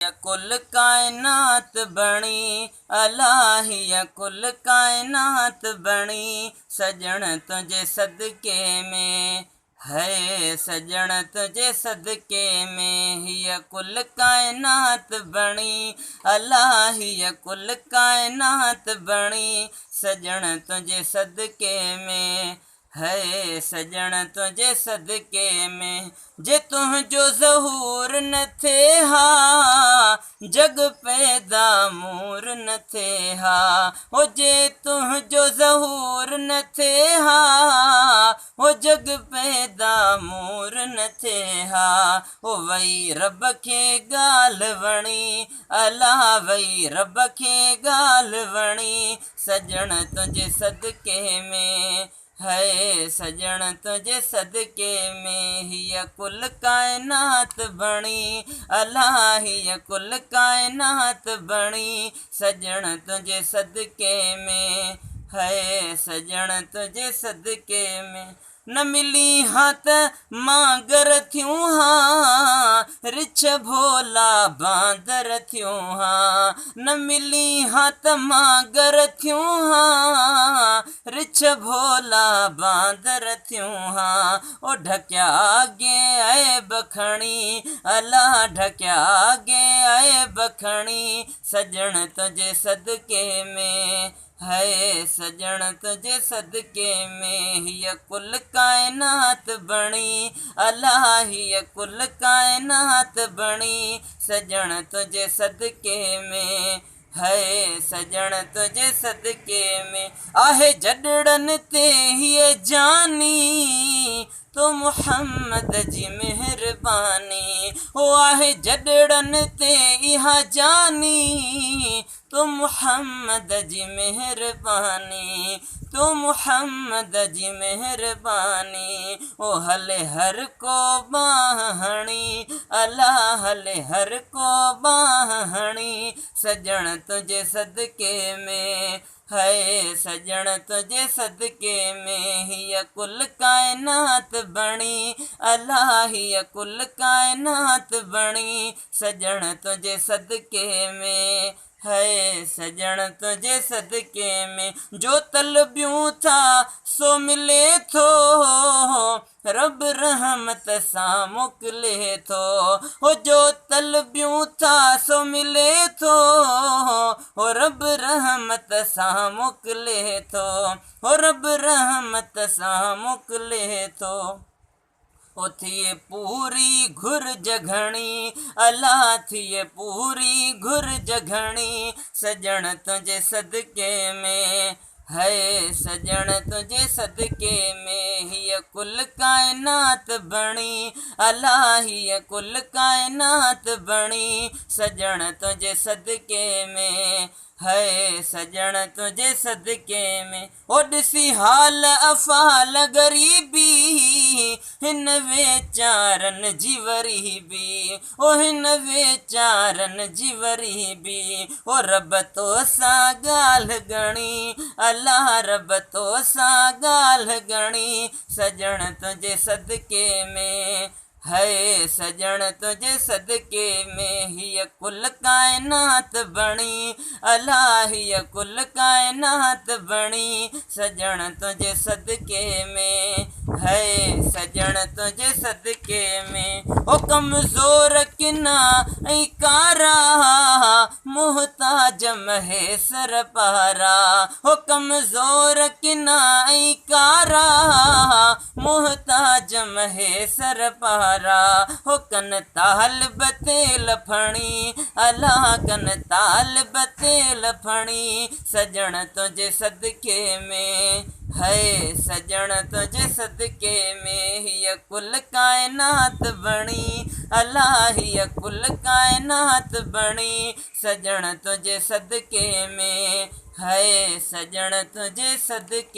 कुल कायनात बणी अलाही कुल कायनात बणी सजण तुझे सदके में है सजण तुझे सदके में हिय कुल कायनात बणी अलाही कुल कायनात बणी सजण तुझे सदके में है सजण तुझे सदके में जे तुझो ज़हूर न थे हा जग पैदा मूर न थे हा ओ जे तुझो ज़हूर न थे हा ओ जग पैदा मूर न थे हा ओ वही रब खे गाल वणी अला वही रब खे गाल वणी सजण तुझे सदके में है सजण तुझे सदके में हिय कुल कायनात बणी अलाही कुल कायनात बणी सजण तुझे सदके में है सजण तुझे सदके में न मिली हाथ मांगर थियूं हा रिछ भोला बांदर थियूं हा न मिली हाथ मांगर थियूं हा रिछ भोला बांदर थियूं हा ओ ढकिया गे ऐब खणी अला ढकिया गे ऐब खणी सजण तुझे सदके में है सजण तुझे सदके में हिय कुल कायनात बणी अलाही कुल कायनात बणी सजण तुझे सदके में है सजण तुझे सदके में आहे जडड़न ते हिय जानी तो मुहम्मद जी मेहरबानी ओ आहे जडड़न ते इहा जानी तो मुहम्मद जी मेहरबानी तो मुहम्मद जी मेहरबानी ओ हले हर को बाहणी अला हले हर को बाहणी सजण तुझे सदके में है सजण तुझे सदके में हिय कुल कायनात बणी अलाही कुल कायनात बणी सजण तुझे सदके में है सजण तुझे सदके में जो तलबियूं था सो मिले थो रब रहमत सां मोकिले थो हो जो तलबियूं था सो मिले थो हो रब रहमत सां मोकिले थो हो रब रहमत सां मोकिले थो ओ थिए पूरी घुर्ज घणी अला थिए पूरी घुर्ज घणी सजण तुझे सदके में है सजण तुझे सदके में हिय कुल कायनात बणी अलाही कुल कायनात बणी सजण तुझे सदके में है सजण तुझे सदके में ओ ॾिसी हाल अफ़ाल गरीबी हिन वेचारन जी वरीबी ओ हिन वेचारन जी वरीबी ओ रब तो सां ॻाल्हि घणी अलाह रब तो सां ॻाल्हि घणी सजण तुझे सदके में है सजण तुझे सदके में हिय कुल कायनात बणी अलाही कुल कायनात बणी सजण तुझे सदके में है सजण तुझे सदके में ओ कमज़ोर किना ऐं कारा मुहताज महेसर पारा ओ कमज़ोर किना ऐं कारा मुहताज महेसर पारा हो कन ताल बतेल फणी अला कन ताल बतेल फणी सजण तुझे सदके में है सजण तुझे सदके में हिय कुल कायनात बणी अलाही कुल कायनात बणी सजण तुझे सदके में है सजण तुझे सदके